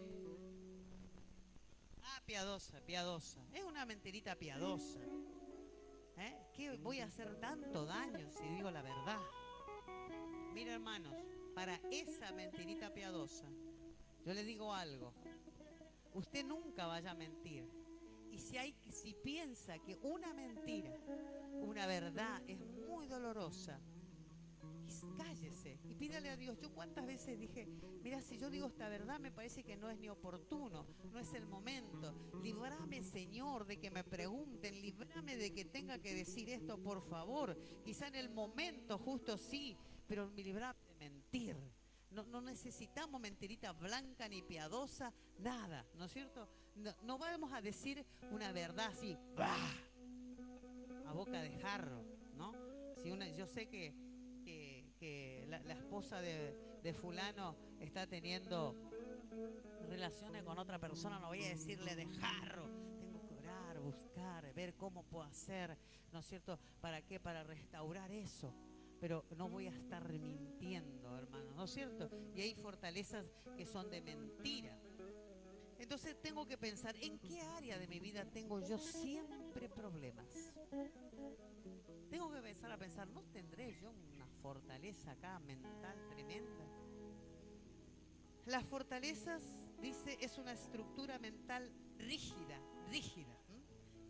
Ah, piadosa, piadosa. Es una mentirita piadosa. ¿Eh? ¿Qué voy a hacer tanto daño si digo la verdad? Mira, hermanos, para esa mentirita piadosa, yo le digo algo. Usted nunca vaya a mentir. Y si piensa que una mentira, una verdad es muy dolorosa, cállese y pídale a Dios. Yo cuántas veces dije, mira, si yo digo esta verdad me parece que no es ni oportuno, no es el momento. Líbrame, Señor, de que me pregunten, líbrame de que tenga que decir esto, por favor. Quizá en el momento justo sí, pero líbrame de mentir. No necesitamos mentirita blanca ni piadosa, nada, ¿no es cierto? No vamos a decir una verdad así, ¡bah!, a boca de jarro, ¿no? Yo sé que la esposa de fulano está teniendo relaciones con otra persona, no voy a decirle de jarro. Tengo que orar, buscar, ver cómo puedo hacer, ¿no es cierto? ¿Para qué? Para restaurar eso. Pero no voy a estar mintiendo, hermano, ¿no es cierto? Y hay fortalezas que son de mentira. Entonces tengo que pensar, ¿en qué área de mi vida tengo yo siempre problemas? Tengo que empezar a pensar, ¿no tendré yo una fortaleza acá mental tremenda? Las fortalezas, dice, es una estructura mental rígida,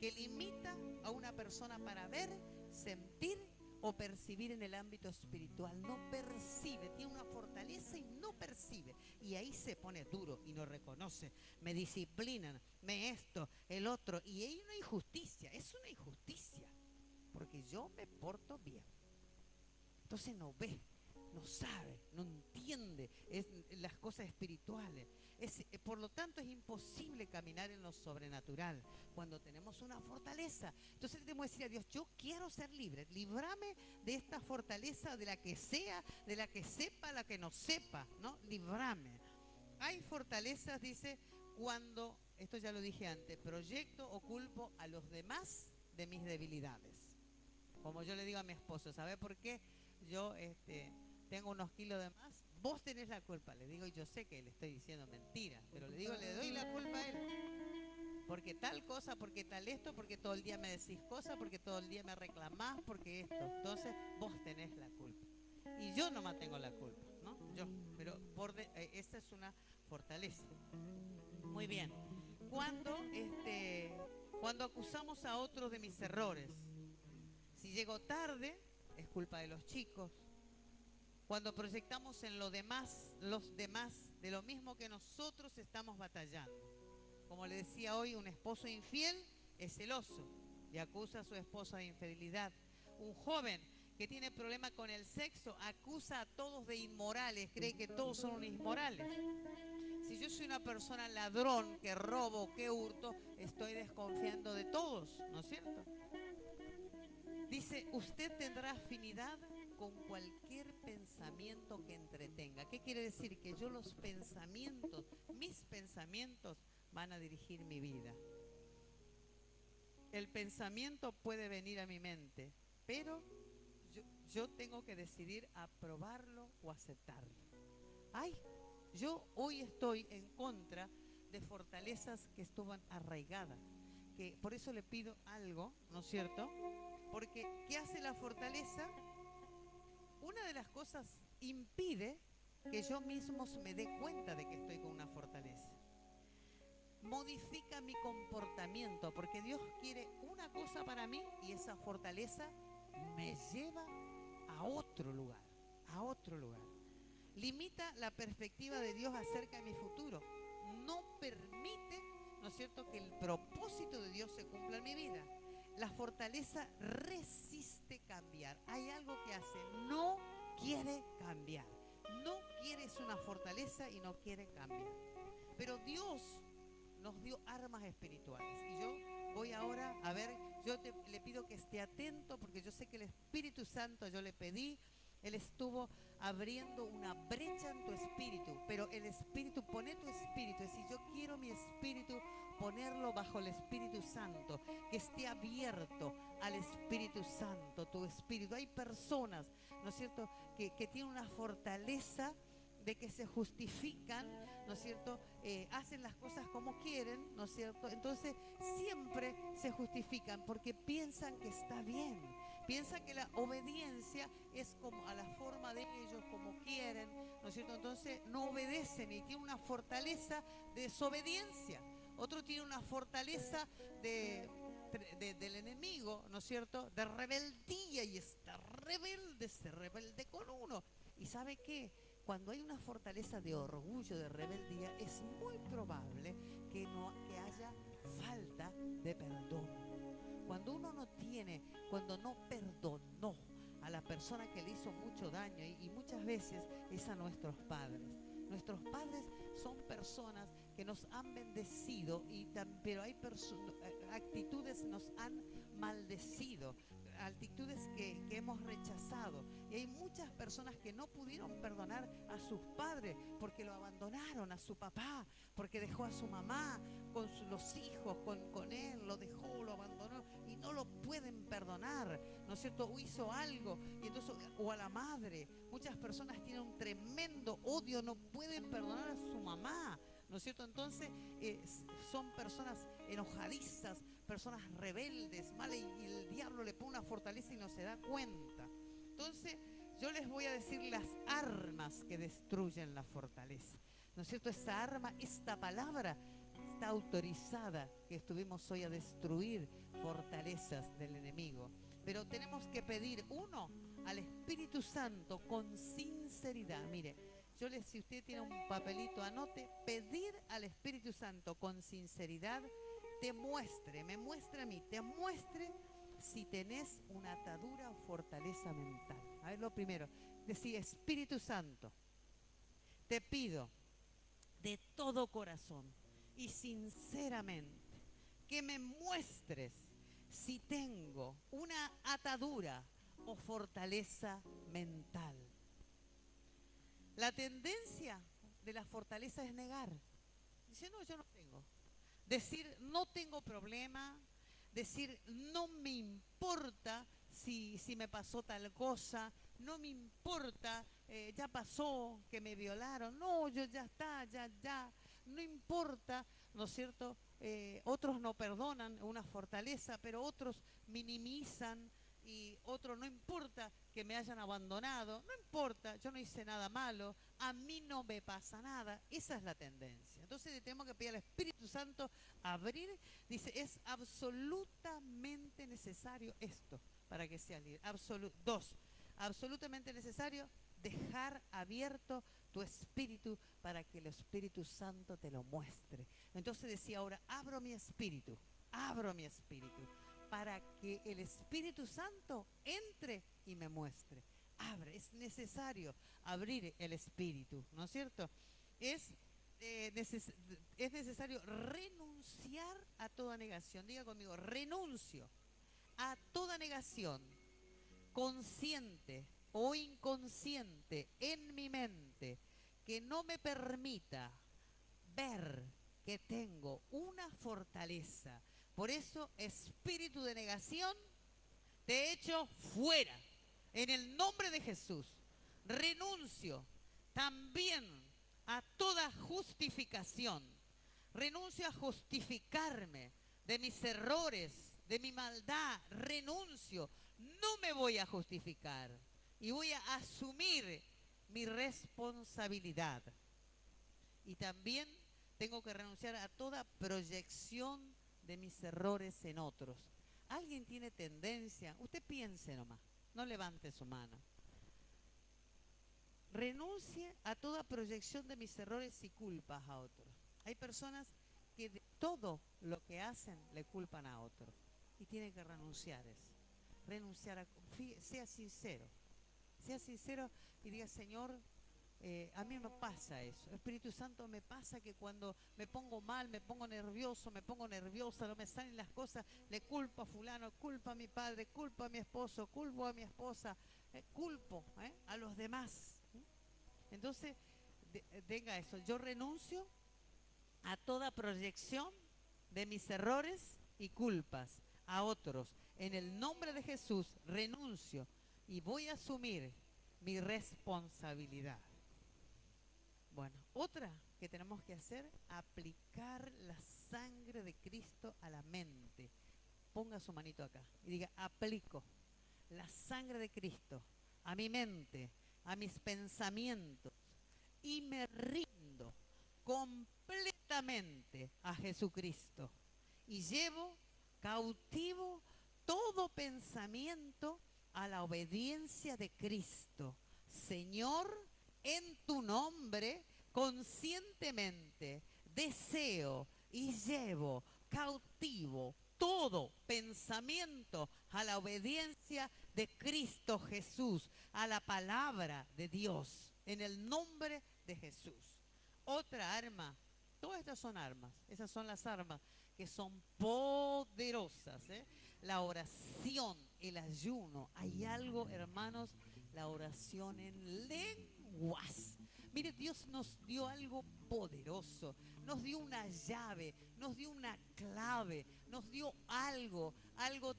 que limita a una persona para ver, sentir o percibir en el ámbito espiritual. No percibe, tiene una fortaleza y no percibe. Y ahí se pone duro y no reconoce. Me disciplinan, esto, el otro. Y hay una injusticia, es una injusticia. Porque yo me porto bien. Entonces no ve, no sabe, no entiende las cosas espirituales. Por lo tanto es imposible caminar en lo sobrenatural cuando tenemos una fortaleza. Entonces tenemos que decir a Dios, yo quiero ser libre, líbrame de esta fortaleza, de la que sea, de la que sepa, la que no sepa, ¿no? Líbrame. Hay fortalezas, dice, cuando, esto ya lo dije antes, proyecto o culpo a los demás de mis debilidades. Como yo le digo a mi esposo, ¿sabe por qué yo tengo unos kilos de más? Vos tenés la culpa, le digo, y yo sé que le estoy diciendo mentira, pero le digo, le doy la culpa a él. Porque tal cosa, porque tal esto, porque todo el día me decís cosas, porque todo el día me reclamás, porque esto. Entonces vos tenés la culpa. Y yo nomás tengo la culpa, ¿no? Yo, pero esta es una fortaleza. Muy bien. Cuando acusamos a otros de mis errores, si llego tarde, es culpa de los chicos. Cuando proyectamos en los demás, de lo mismo que nosotros estamos batallando. Como le decía hoy, un esposo infiel es celoso y acusa a su esposa de infidelidad. Un joven que tiene problema con el sexo acusa a todos de inmorales, cree que todos son inmorales. Si yo soy una persona ladrón, que robo, que hurto, estoy desconfiando de todos, ¿no es cierto? Dice, usted tendrá afinidad con cualquier pensamiento que entretenga. ¿Qué quiere decir? Que yo los pensamientos, mis pensamientos van a dirigir mi vida. El pensamiento puede venir a mi mente, pero yo tengo que decidir aprobarlo o aceptarlo. Ay, yo hoy estoy en contra de fortalezas que estaban arraigadas. Que por eso le pido algo, ¿no es cierto? Porque ¿qué hace la fortaleza? Una de las cosas impide que yo mismo me dé cuenta de que estoy con una fortaleza. Modifica mi comportamiento, porque Dios quiere una cosa para mí y esa fortaleza me lleva a otro lugar, a otro lugar. Limita la perspectiva de Dios acerca de mi futuro. No permite, ¿no es cierto?, que el propósito de Dios se cumpla en mi vida. La fortaleza resiste cambiar. Hay algo que hace, no quiere cambiar. No quiere, es una fortaleza y no quiere cambiar. Pero Dios nos dio armas espirituales. Y yo voy ahora a ver, le pido que esté atento, porque yo sé que el Espíritu Santo, yo le pedí, Él estuvo abriendo una brecha en tu espíritu, pero el espíritu, pone tu espíritu, es decir, yo quiero mi espíritu ponerlo bajo el Espíritu Santo, que esté abierto al Espíritu Santo, tu espíritu. Hay personas, ¿no es cierto?, que tienen una fortaleza de que se justifican, ¿no es cierto?, hacen las cosas como quieren, ¿no es cierto? Entonces siempre se justifican porque piensan que está bien. Piensa que la obediencia es como a la forma de ellos, como quieren, ¿no es cierto? Entonces no obedecen y tienen una fortaleza de desobediencia. Otro tiene una fortaleza del enemigo, ¿no es cierto?, de rebeldía, y está rebelde, se rebelde con uno. ¿Y sabe qué? Cuando hay una fortaleza de orgullo, de rebeldía, es muy probable que haya falta de perdón. Cuando uno cuando no perdonó a la persona que le hizo mucho daño, y muchas veces es a nuestros padres. Nuestros padres son personas que nos han bendecido, pero hay actitudes nos han maldecido, actitudes que hemos rechazado. Y hay muchas personas que no pudieron perdonar a sus padres porque lo abandonaron, a su papá, porque dejó a su mamá con los hijos, con él, lo dejó, lo abandonó y no lo pueden perdonar, ¿no es cierto? O hizo algo, y entonces, o a la madre. Muchas personas tienen un tremendo odio, no pueden perdonar a su mamá, ¿no es cierto? Entonces son personas enojadizas, personas rebeldes, ¿vale? Y el diablo le pone una fortaleza y no se da cuenta. Entonces yo les voy a decir las armas que destruyen la fortaleza, ¿no es cierto? Esta arma, esta palabra está autorizada, que estuvimos hoy a destruir fortalezas del enemigo. Pero tenemos que pedir, uno, al Espíritu Santo con sinceridad. Mire, si usted tiene un papelito, anote, pedir al Espíritu Santo con sinceridad, me muestre a mí, te muestre si tenés una atadura o fortaleza mental. A ver, lo primero, decir, Espíritu Santo, te pido de todo corazón y sinceramente que me muestres si tengo una atadura o fortaleza mental. La tendencia de la fortaleza es negar. Dice, no, yo no tengo. Decir, no tengo problema. Decir, no me importa si me pasó tal cosa. No me importa, ya pasó, que me violaron. No, yo ya está, ya. No importa, ¿no es cierto? Otros no perdonan, una fortaleza, pero otros minimizan. Y otro, no importa que me hayan abandonado, no importa, yo no hice nada malo, a mí no me pasa nada. Esa es la tendencia. Entonces tenemos que pedir al Espíritu Santo abrir. Dice, es absolutamente necesario esto para que sea libre. Dos, absolutamente necesario dejar abierto tu espíritu para que el Espíritu Santo te lo muestre. Entonces decía ahora, abro mi espíritu abro mi espíritu para que el Espíritu Santo entre y me muestre. Abre, es necesario abrir el espíritu, ¿no es cierto? Es, es necesario renunciar a toda negación. Diga conmigo, renuncio a toda negación consciente o inconsciente en mi mente que no me permita ver que tengo una fortaleza. Por eso, espíritu de negación, te echo fuera. En el nombre de Jesús, renuncio también a toda justificación. Renuncio a justificarme de mis errores, de mi maldad. Renuncio. No me voy a justificar y voy a asumir mi responsabilidad. Y también tengo que renunciar a toda proyección de mis errores en otros. ¿Alguien tiene tendencia? Usted piense nomás, no levante su mano. Renuncie a toda proyección de mis errores y culpas a otros. Hay personas que de todo lo que hacen le culpan a otros y tienen que renunciar a eso. Renunciar a... Sea sincero. Sea sincero y diga, Señor, a mí me pasa eso. Espíritu Santo, me pasa que cuando me pongo mal, me pongo nervioso, me pongo nerviosa, no me salen las cosas, le culpo a fulano, culpo a mi padre, culpo a mi esposo, culpo a mi esposa, culpo a los demás. Entonces, tenga eso. Yo renuncio a toda proyección de mis errores y culpas a otros. En el nombre de Jesús renuncio y voy a asumir mi responsabilidad. Bueno, otra que tenemos que hacer, aplicar la sangre de Cristo a la mente. Ponga su manito acá y diga, aplico la sangre de Cristo a mi mente, a mis pensamientos y me rindo completamente a Jesucristo y llevo cautivo todo pensamiento a la obediencia de Cristo. Señor, en tu nombre, conscientemente deseo y llevo cautivo todo pensamiento a la obediencia de Cristo Jesús, a la palabra de Dios, en el nombre de Jesús. Otra arma, todas estas son armas, esas son las armas que son poderosas, la oración, el ayuno. Hay algo, hermanos, la oración en lenguas. Mire, Dios nos dio algo poderoso, nos dio una llave, nos dio una clave, nos dio algo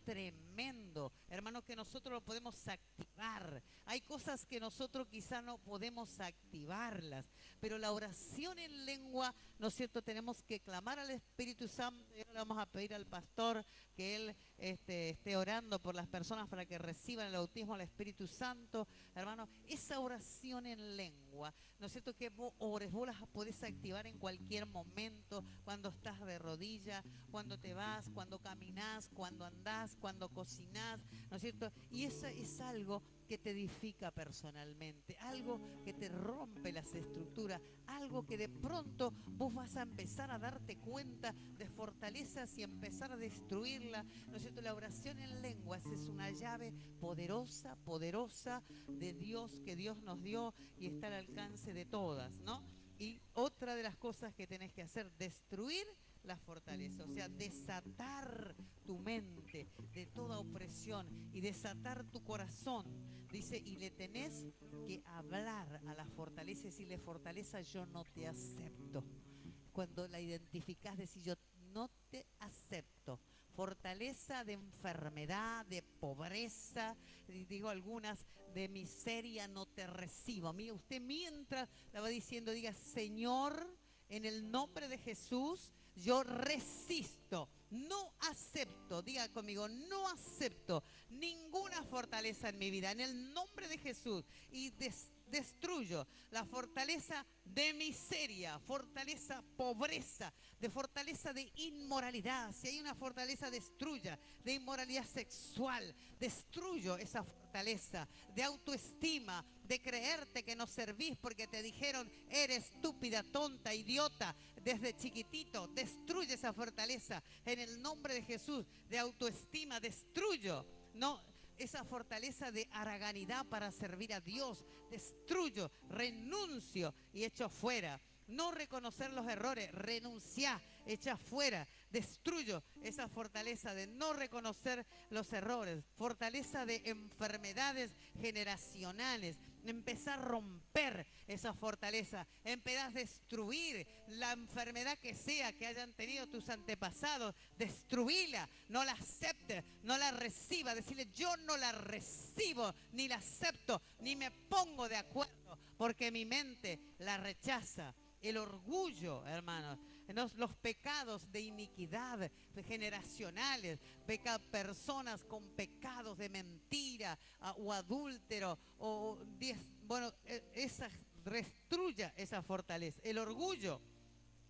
tremendo, hermanos, que nosotros lo podemos activar. Hay cosas que nosotros quizá no podemos activarlas, pero la oración en lengua, ¿no es cierto? Tenemos que clamar al Espíritu Santo. Y ahora le vamos a pedir al pastor que él esté orando por las personas para que reciban el bautismo del Espíritu Santo. Hermano, esa oración en lengua, ¿no es cierto? Que vos ores, vos las podés activar en cualquier momento, cuando estás de rodillas, cuando te vas, cuando caminás, cuando andás, cuando cocinás, ¿no es cierto? Y eso es algo que te edifica personalmente, algo que te rompe las estructuras, algo que de pronto vos vas a empezar a darte cuenta de fortalezas y empezar a destruirla, ¿no es cierto? La oración en lenguas es una llave poderosa, poderosa de Dios, que Dios nos dio y está al alcance de todas, ¿no? Y otra de las cosas que tenés que hacer, destruir la fortaleza, o sea, desatar tu mente de toda opresión y desatar tu corazón. Dice, y le tenés que hablar a la fortaleza y decirle, fortaleza, yo no te acepto. Cuando la identificás, decís, yo no te acepto. Fortaleza de enfermedad, de pobreza, digo algunas, de miseria, no te recibo. Mire, usted mientras la va diciendo, diga, Señor, en el nombre de Jesús, yo resisto, no acepto, diga conmigo, no acepto ninguna fortaleza en mi vida, en el nombre de Jesús. Y destruyo. La fortaleza de miseria, fortaleza pobreza, de fortaleza de inmoralidad. Si hay una fortaleza, destruya. De inmoralidad sexual, destruyo esa fortaleza. De autoestima, de creerte que no servís porque te dijeron eres estúpida, tonta, idiota desde chiquitito. Destruye esa fortaleza en el nombre de Jesús. De autoestima, destruyo. No, esa fortaleza de haraganidad para servir a Dios, destruyo, renuncio y echo fuera. No reconocer los errores, renunciar, echa fuera, destruyo esa fortaleza de no reconocer los errores, fortaleza de enfermedades generacionales. Empezar a romper esa fortaleza, empezar a destruir la enfermedad que sea que hayan tenido tus antepasados, destruíla, no la acepte, no la reciba, decirle yo no la recibo, ni la acepto, ni me pongo de acuerdo, porque mi mente la rechaza. El orgullo, hermanos, los pecados de iniquidad generacionales, personas con pecados de mentira o adúltero, destruya esa fortaleza. El orgullo,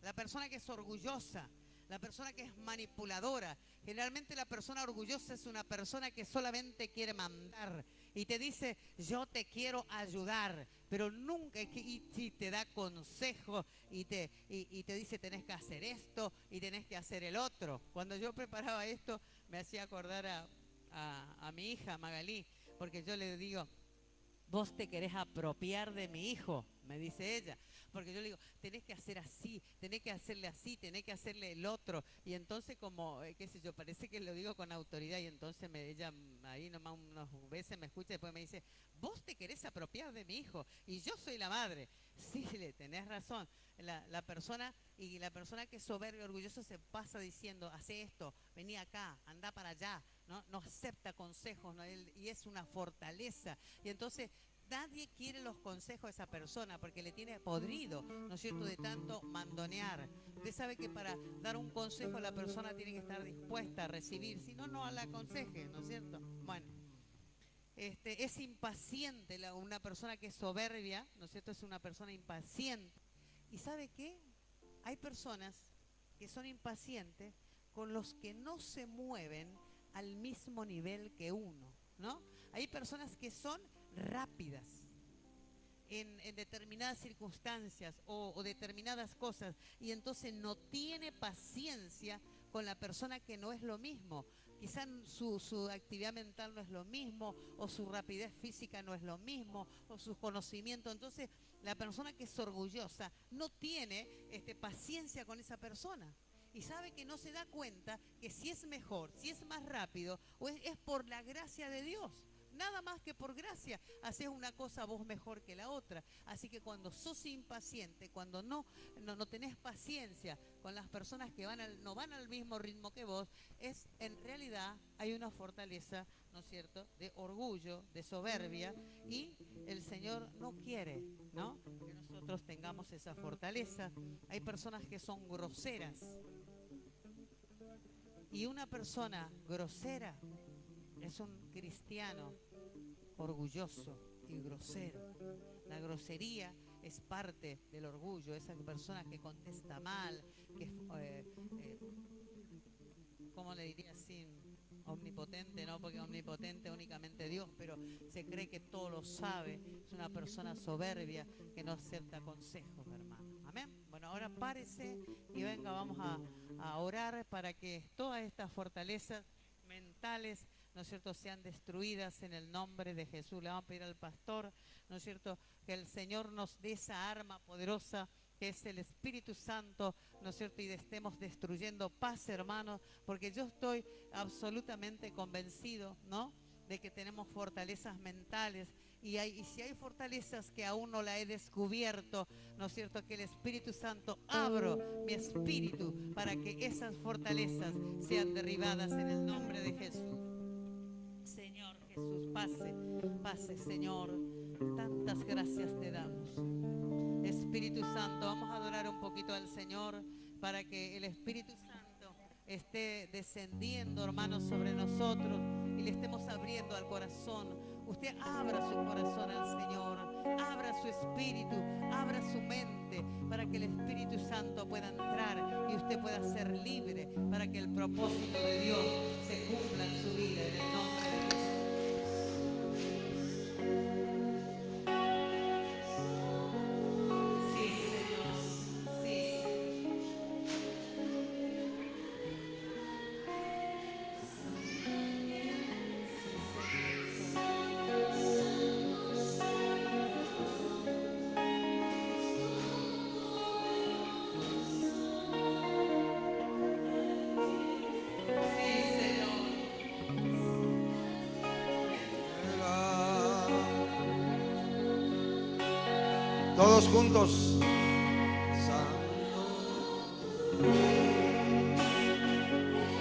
la persona que es orgullosa, la persona que es manipuladora. Generalmente la persona orgullosa es una persona que solamente quiere mandar y te dice, yo te quiero ayudar, pero nunca, y te da consejo y te dice, tenés que hacer esto y tenés que hacer el otro. Cuando yo preparaba esto, me hacía acordar a mi hija Magalí, porque yo le digo, vos te querés apropiar de mi hijo, me dice ella. Porque yo le digo, tenés que hacer así, tenés que hacerle así, tenés que hacerle el otro. Y entonces como, qué sé yo, parece que lo digo con autoridad. Y entonces ella ahí nomás unas veces me escucha y después me dice, vos te querés apropiar de mi hijo y yo soy la madre. Sí, tenés razón. La persona que es soberbia, orgullosa, se pasa diciendo, hace esto, vení acá, anda para allá. No acepta consejos, ¿no? Y es una fortaleza. Y entonces nadie quiere los consejos de esa persona porque le tiene podrido, ¿no es cierto?, de tanto mandonear. Usted sabe que para dar un consejo la persona tiene que estar dispuesta a recibir, si no, no la aconseje, ¿no es cierto? Bueno, es impaciente una persona que es soberbia, ¿no es cierto?, es una persona impaciente. ¿Y sabe qué? Hay personas que son impacientes con los que no se mueven al mismo nivel que uno, ¿no? Hay personas que son rápidas en determinadas circunstancias o determinadas cosas y entonces no tiene paciencia con la persona que no es lo mismo. Quizás su actividad mental no es lo mismo, o su rapidez física no es lo mismo, o su conocimiento. Entonces la persona que es orgullosa no tiene paciencia con esa persona. Y sabe que no se da cuenta que si es mejor, si es más rápido, o es por la gracia de Dios. Nada más que por gracia, haces una cosa vos mejor que la otra. Así que cuando sos impaciente, cuando no tenés paciencia con las personas que no van al mismo ritmo que vos, en realidad hay una fortaleza, ¿no es cierto?, de orgullo, de soberbia, y el Señor no quiere, ¿no?, que nosotros tengamos esa fortaleza. Hay personas que son groseras. Y una persona grosera es un cristiano orgulloso y grosero. La grosería es parte del orgullo. Esa persona que contesta mal, que es, ¿cómo le diría así? Omnipotente, no, porque omnipotente únicamente Dios, pero se cree que todo lo sabe. Es una persona soberbia que no acepta consejos, hermano. Amén. Bueno, ahora párese y venga, vamos a orar para que todas estas fortalezas mentales, ¿no es cierto?, sean destruidas en el nombre de Jesús. Le vamos a pedir al pastor, ¿no es cierto?, que el Señor nos dé esa arma poderosa que es el Espíritu Santo, ¿no es cierto?, y estemos destruyendo paz, hermanos, porque yo estoy absolutamente convencido, ¿no?, de que tenemos fortalezas mentales y si hay fortalezas que aún no la he descubierto, ¿no es cierto?, que el Espíritu Santo abro mi espíritu para que esas fortalezas sean derribadas en el nombre de Jesús. Señor Jesús, pase, Señor, tantas gracias te damos. Espíritu Santo, vamos a adorar un poquito al Señor para que el Espíritu Santo esté descendiendo, hermanos, sobre nosotros y le estemos abriendo al corazón. Usted abra su corazón al Señor. abra su espíritu, abra su mente para que el Espíritu Santo pueda entrar y usted pueda ser libre para que el propósito de Dios se cumpla en su vida en el nombre de Jesús. Sí, Señor. Sí. Todos juntos.